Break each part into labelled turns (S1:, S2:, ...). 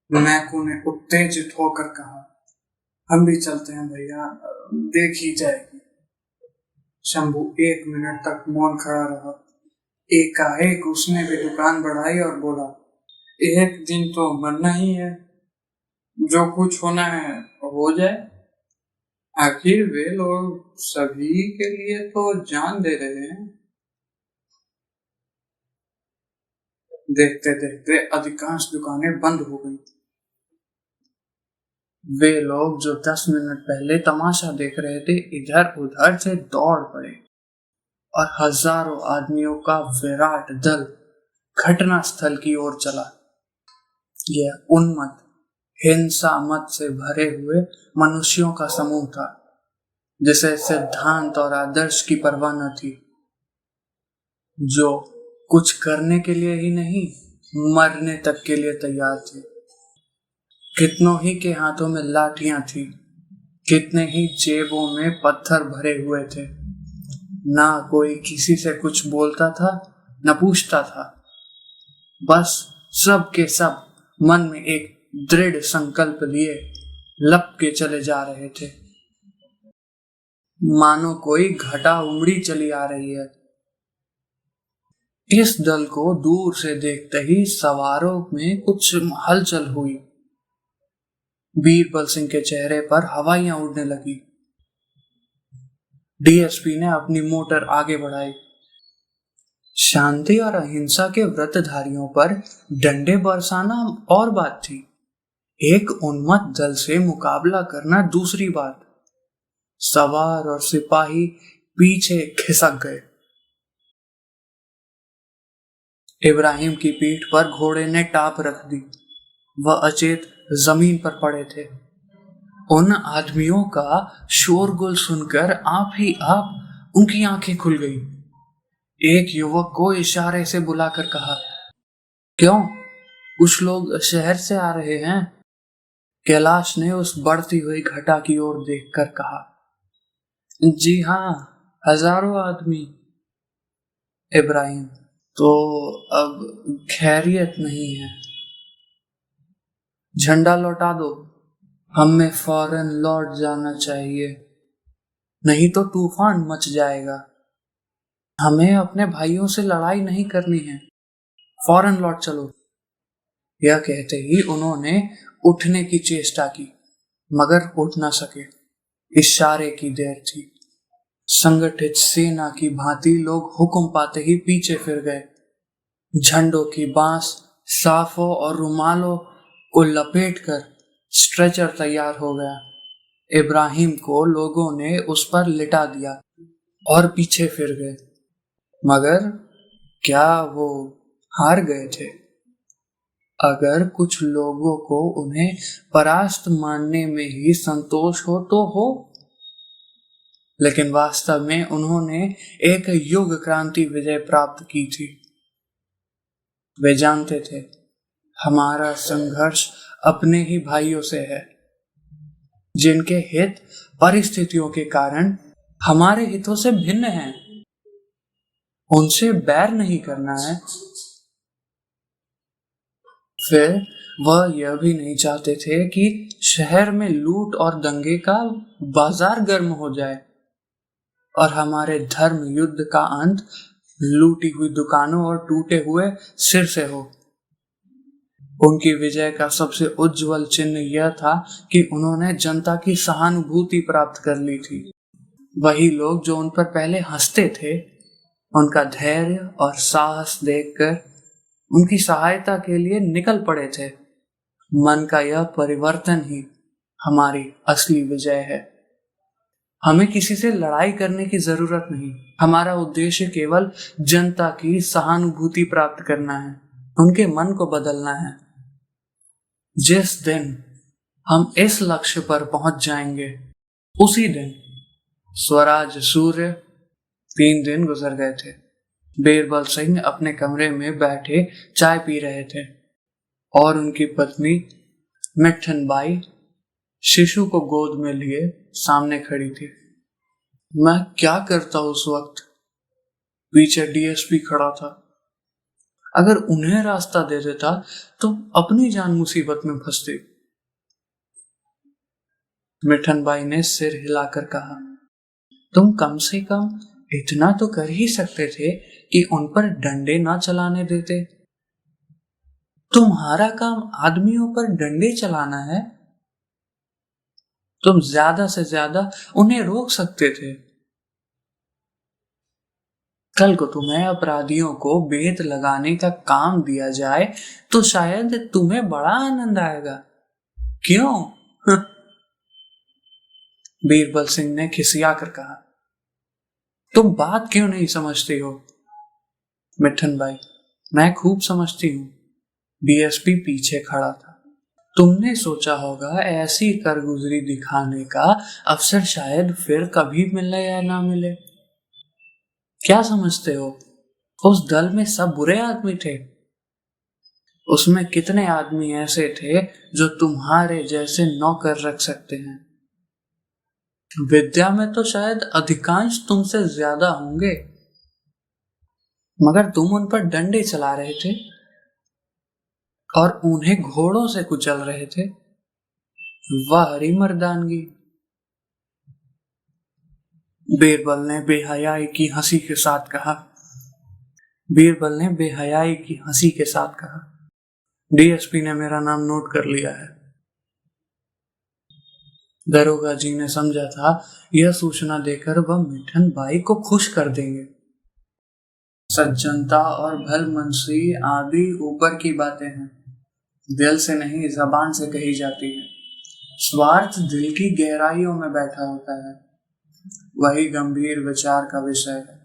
S1: मैकू ने उत्तेजित होकर कहा, हम भी चलते हैं भैया, देख ही जाएगी। शंभू 1 मिनट तक मौन खड़ा रहा। एकाएक उसने भी दुकान बढ़ाई और बोला, एक दिन तो मरना ही है, जो कुछ होना है हो जाए। आखिर वे लोग सभी के लिए तो जान दे रहे हैं। देखते देखते अधिकांश दुकानें बंद हो गई। वे लोग जो 10 मिनट पहले तमाशा देख रहे थे, इधर उधर से दौड़ पड़े और हजारों आदमियों का विराट दल घटना स्थल की ओर चला। यह उन्मत्त, हिंसा मत से भरे हुए मनुष्यों का समूह था, जिसे सिद्धांत और आदर्श की परवाह न थी, जो कुछ करने के लिए ही नहीं, मरने तक के लिए तैयार थे। कितनों ही के हाथों में लाठियां थी, कितने ही जेबों में पत्थर भरे हुए थे। ना कोई किसी से कुछ बोलता था, न पूछता था। बस सब के सब मन में एक दृढ़ संकल्प लिए लप के चले जा रहे थे, मानो कोई घटा उमड़ी चली आ रही है। इस दल को दूर से देखते ही सवारों में कुछ हलचल हुई। बीरबल सिंह के चेहरे पर हवाइयां उड़ने लगी। डीएसपी ने अपनी मोटर आगे बढ़ाई। शांति और अहिंसा के व्रतधारियों पर डंडे बरसाना और बात थी, एक उन्मत्त दल से मुकाबला करना दूसरी बात। सवार और सिपाही पीछे खिसक गए। इब्राहिम की पीठ पर घोड़े ने टाप रख दी। वह अचेत जमीन पर पड़े थे। उन आदमियों का शोरगुल सुनकर आप ही आप उनकी आंखें खुल गई। एक युवक को इशारे से बुलाकर कहा, क्यों, कुछ लोग शहर से आ रहे हैं? कैलाश ने उस बढ़ती हुई घटा की ओर देखकर कहा, जी हाँ, हजारों आदमी। इब्राहिम, तो अब खैरियत नहीं है? झंडा लौटा दो, हमें फौरन लौट जाना चाहिए, नहीं तो तूफान मच जाएगा। हमें अपने भाइयों से लड़ाई नहीं करनी है, फौरन लौट चलो। यह कहते ही उन्होंने उठने की चेष्टा की, मगर उठ न सके। इशारे की देर थी। संगठित सेना की भांति लोग हुक्म पाते ही पीछे फिर गए। झंडों की बांस, साफों और रुमालों को लपेटकर स्ट्रेचर तैयार हो गया। इब्राहिम को लोगों ने उस पर लिटा दिया और पीछे फिर गए। मगर क्या वो हार गए थे? अगर कुछ लोगों को उन्हें परास्त मानने में ही संतोष हो तो हो, लेकिन वास्तव में उन्होंने एक युग क्रांति विजय प्राप्त की थी। वे जानते थे, हमारा संघर्ष अपने ही भाइयों से है, जिनके हित परिस्थितियों के कारण हमारे हितों से भिन्न हैं। उनसे बैर नहीं करना है। फिर वह यह भी नहीं चाहते थे कि शहर में लूट और दंगे का बाजार गर्म हो जाए और हमारे धर्म युद्ध का अंत लूटी हुई दुकानों और टूटे हुए सिर से हो। उनकी विजय का सबसे उज्जवल चिन्ह यह था कि उन्होंने जनता की सहानुभूति प्राप्त कर ली थी। वही लोग जो उन पर पहले हंसते थे, उनका धैर्य और साहस देखकर उनकी सहायता के लिए निकल पड़े थे। मन का यह परिवर्तन ही हमारी असली विजय है। हमें किसी से लड़ाई करने की जरूरत नहीं। हमारा उद्देश्य केवल जनता की सहानुभूति प्राप्त करना है, उनके मन को बदलना है। जिस दिन हम इस लक्ष्य पर पहुंच जाएंगे, उसी दिन स्वराज सूर्य। 3 दिन गुजर गए थे। बीरबल सिंह अपने कमरे में बैठे चाय पी रहे थे और उनकी पत्नी मिठन बाई शिशु को गोद में लिए सामने खड़ी थी। मैं क्या करता उस वक्त? पीछे डीएसपी खड़ा था। अगर उन्हें रास्ता दे देता तो अपनी जान मुसीबत में फंसती। मिठन बाई ने सिर हिलाकर कहा, तुम कम से कम इतना तो कर ही सकते थे कि उन पर डंडे ना चलाने देते। तुम्हारा काम आदमियों पर डंडे चलाना है? तुम ज्यादा से ज्यादा उन्हें रोक सकते थे। कल को तुम्हें अपराधियों को बेत लगाने का काम दिया जाए तो शायद तुम्हें बड़ा आनंद आएगा। क्यों? बीरबल सिंह ने खिसिया कर कहा, तुम बात क्यों नहीं समझती हो? मिठन बाई, मैं खूब समझती हूँ। बीएसपी पीछे खड़ा था। तुमने सोचा होगा ऐसी करगुजरी दिखाने का अवसर शायद फिर कभी मिले या ना मिले। क्या समझते हो, उस दल में सब बुरे आदमी थे? उसमें कितने आदमी ऐसे थे जो तुम्हारे जैसे नौकर रख सकते हैं? विद्या में तो शायद अधिकांश तुमसे ज्यादा होंगे, मगर तुम उन पर डंडे चला रहे थे और उन्हें घोड़ों से कुचल रहे थे। वाह हरी मर्दानगी! बीरबल ने बेहयाई की हंसी के साथ कहा। बीरबल ने बेहयाई की हंसी के साथ कहा, डीएसपी ने मेरा नाम नोट कर लिया है। दरोगा जी ने समझा था यह सूचना देकर वह मिठन बाई को खुश कर देंगे। सज्जनता और भलमनसी आदि ऊपर की बातें हैं, दिल से नहीं जबान से कही जाती है। स्वार्थ दिल की गहराइयों में बैठा होता है, वही गंभीर विचार का विषय है।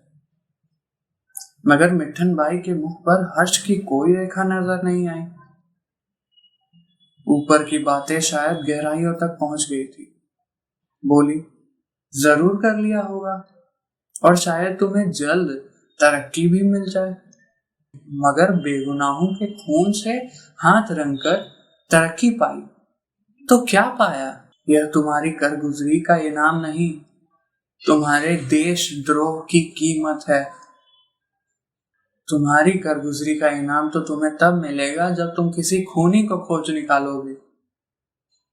S1: मगर मिठन बाई के मुख पर हर्ष की कोई रेखा नजर नहीं आई। ऊपर की बातें शायद गहराइयों तक पहुंच गई थी। बोली, जरूर कर लिया होगा और शायद तुम्हें जल्द तरक्की भी मिल जाए, मगर बेगुनाहों के खून से हाथ रंगकर तरक्की पाई तो क्या पाया? यह तुम्हारी करगुजरी का इनाम नहीं, तुम्हारे देशद्रोह की कीमत है। तुम्हारी करगुजरी का इनाम तो तुम्हें तब मिलेगा जब तुम किसी खूनी को खोज निकालोगे,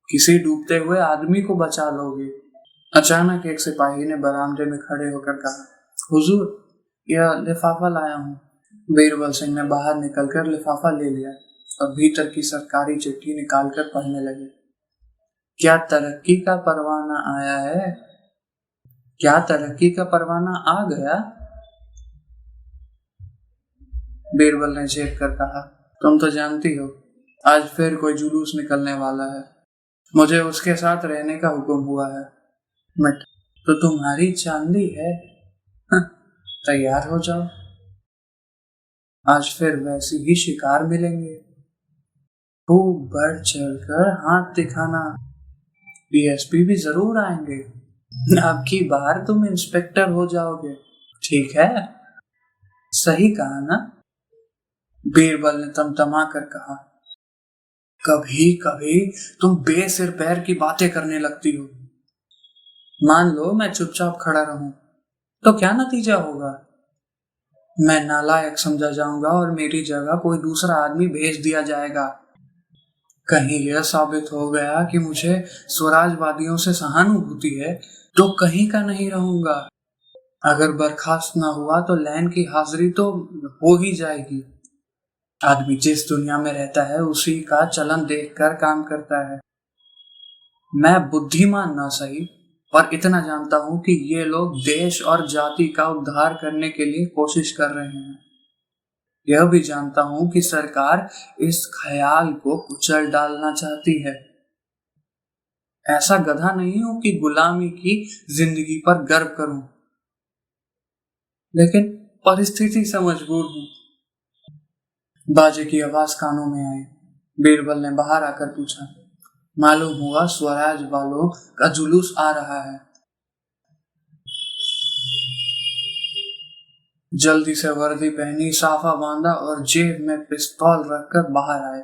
S1: किसी डूबते हुए आदमी को बचा लोगे। अचानक एक सिपाही ने बरामदे में खड़े होकर कहा, हुजूर, यह लिफाफा लाया हूँ। बीरबल सिंह ने बाहर निकलकर लिफाफा ले लिया और भीतर की सरकारी चिट्ठी निकालकर पढ़ने लगे। क्या तरक्की का परवाना आया है? क्या तरक्की का परवाना आ गया? बीरबल ने चेप कर कहा, तुम तो जानती हो आज फिर कोई जुलूस निकलने वाला है, मुझे उसके साथ रहने का हुक्म हुआ है। मिट तो तुम्हारी चांदी है, तैयार हो जाओ, आज फिर वैसी ही शिकार मिलेंगे। खूब बढ़ चढ़कर हाथ दिखाना, डीएसपी भी जरूर आएंगे। अब की बार तुम इंस्पेक्टर हो जाओगे, ठीक है? सही कहा ना? बीरबल ने तमतमा कर कहा, कभी कभी तुम बेसिर पैर की बातें करने लगती हो। मान लो मैं चुपचाप खड़ा रहूं तो क्या नतीजा होगा? मैं नालायक समझा जाऊंगा और मेरी जगह कोई दूसरा आदमी भेज दिया जाएगा। कहीं यह साबित हो गया कि मुझे स्वराजवादियों से सहानुभूति है तो कहीं का नहीं रहूंगा। अगर बर्खास्त ना हुआ तो लैंड की हाजिरी तो हो ही जाएगी। आदमी जिस दुनिया में रहता है उसी का चलन देखकर काम करता है। मैं बुद्धिमान ना सही, पर इतना जानता हूं कि ये लोग देश और जाति का उद्धार करने के लिए कोशिश कर रहे हैं। यह भी जानता हूं कि सरकार इस ख्याल को कुचल डालना चाहती है। ऐसा गधा नहीं हूं कि गुलामी की जिंदगी पर गर्व करूं, लेकिन परिस्थिति से मजबूर हूं। बाजे की आवाज कानों में आई। बीरबल ने बाहर आकर पूछा, मालूम हुआ स्वराज वालों का जुलूस आ रहा है। जल्दी से वर्दी पहनी, साफा बांधा और जेब में पिस्तौल रखकर बाहर आए।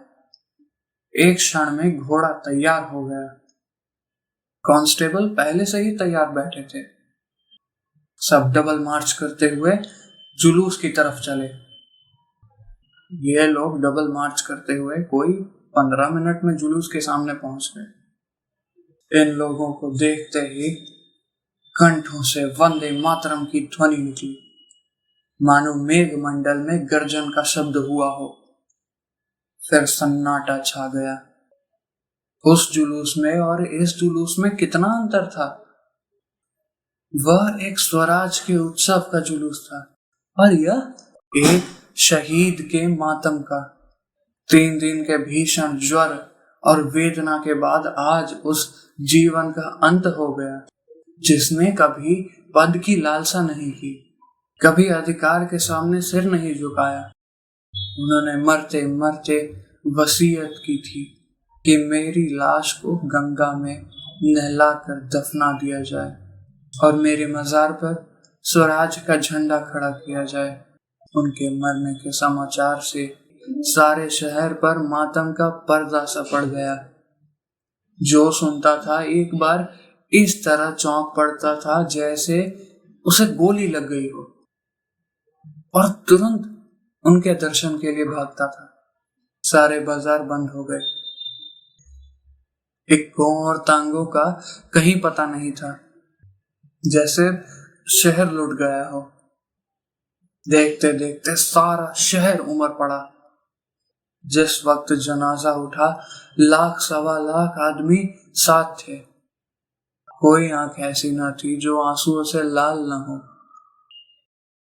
S1: एक क्षण में घोड़ा तैयार हो गया। कांस्टेबल पहले से ही तैयार बैठे थे। सब डबल मार्च करते हुए जुलूस की तरफ चले। ये लोग डबल मार्च करते हुए कोई 15 मिनट में जुलूस के सामने पहुंच गए। इन लोगों को देखते ही कंठों से वंदे मातरम की ध्वनि निकली, मानो मेघ मंडल में गर्जन का शब्द हुआ हो। फिर सन्नाटा छा गया। उस जुलूस में और इस जुलूस में कितना अंतर था। वह एक स्वराज के उत्सव का जुलूस था और यह एक शहीद के मातम का। 3 दिन के भीषण ज्वर और वेदना के बाद आज उस जीवन का अंत हो गया, जिसने कभी पद की लालसा नहीं की, कभी अधिकार के सामने सिर नहीं झुकाया। उन्होंने मरते मरते वसीयत की थी कि मेरी लाश को गंगा में नहलाकर दफना दिया जाए और मेरे मजार पर स्वराज का झंडा खड़ा किया जाए। उनके मरने के समाचार से सारे शहर पर मातम का पर्दा सा पड़ गया। जो सुनता था एक बार इस तरह चौंक पड़ता था जैसे उसे गोली लग गई हो, और तुरंत उनके दर्शन के लिए भागता था। सारे बाजार बंद हो गए। इक्कों और तांगों का कहीं पता नहीं था, जैसे शहर लुट गया हो। देखते देखते सारा शहर उमड़ पड़ा। जिस वक्त जनाजा उठा, 1 सवा लाख आदमी साथ थे। कोई आंख ऐसी न थी जो आंसुओं से लाल न हो।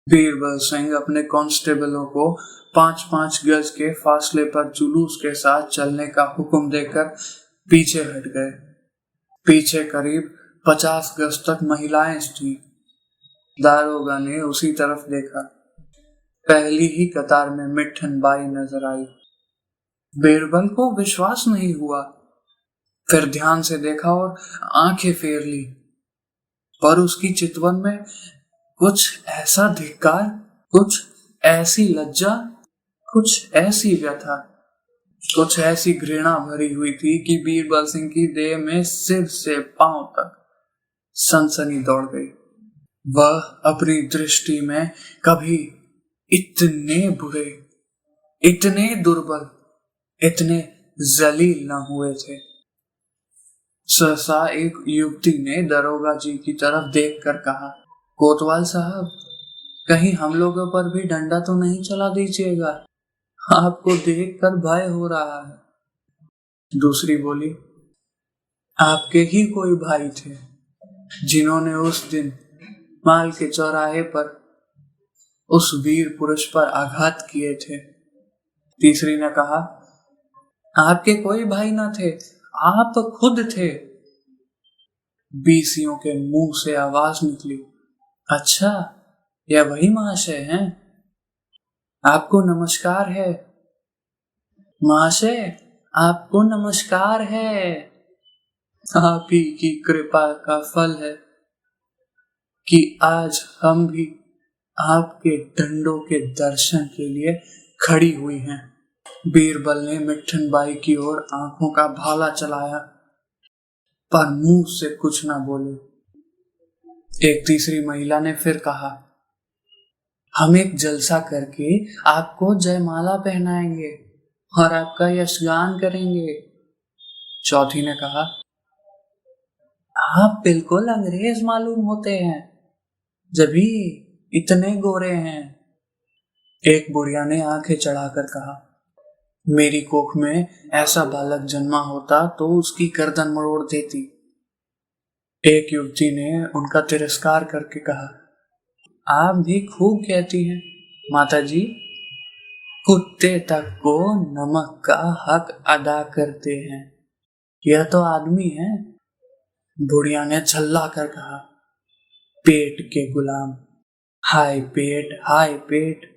S1: बीरबल सिंह अपने कांस्टेबलों को 5-5 गज के फासले पर जुलूस के साथ चलने का हुक्म देकर पीछे हट गए। पीछे करीब 50 गज तक महिलाएं थीं। दारोगा ने उसी तरफ देखा। पहली ही कतार में मिट्ठन बाई नजर आई। बीरबल को विश्वास नहीं हुआ। फिर ध्यान से देखा और आंखें फेर ली, पर उसकी चितवन में कुछ ऐसा धिक्कार, कुछ ऐसी लज्जा, कुछ ऐसी व्यथा, कुछ ऐसी घृणा भरी हुई थी कि बीरबल सिंह की देह में सिर से पांव तक सनसनी दौड़ गई। वह अपनी दृष्टि में कभी इतने बुरे, इतने दुर्बल, इतने जलील न हुए थे। सहसा एक युवती ने दरोगा जी की तरफ देखकर कहा, कोतवाल साहब, कहीं हम लोगों पर भी डंडा तो नहीं चला दीजिएगा, आपको देखकर भय हो रहा है। दूसरी बोली, आपके ही कोई भाई थे जिन्होंने उस दिन माल के चौराहे पर उस वीर पुरुष पर आघात किए थे। तीसरी ने कहा, आपके कोई भाई ना थे, आप खुद थे। बीसियों के मुंह से आवाज निकली, अच्छा, यह वही महाशय हैं? आपको नमस्कार है महाशय, आपको नमस्कार है। आप ही की कृपा का फल है कि आज हम भी आपके डंडों के दर्शन के लिए खड़ी हुई हैं। बीरबल ने मिट्ठन बाई की ओर आंखों का भाला चलाया, पर मुंह से कुछ ना बोले। एक तीसरी महिला ने फिर कहा, हम एक जलसा करके आपको जयमाला पहनाएंगे और आपका यशगान करेंगे। चौथी ने कहा, आप बिल्कुल अंग्रेज मालूम होते हैं, जभी इतने गोरे हैं। एक बुढ़िया ने आंखें चढ़ाकर कहा, मेरी कोख में ऐसा बालक जन्मा होता तो उसकी गर्दन मरोड़ देती। एक युवती ने उनका तिरस्कार करके कहा, आप भी खूब कहती हैं माता जी, कुत्ते तक को नमक का हक अदा करते हैं, यह तो आदमी है। बुढ़िया ने झल्ला कर कहा, पेट के गुलाम, हाय पेट, हाय पेट।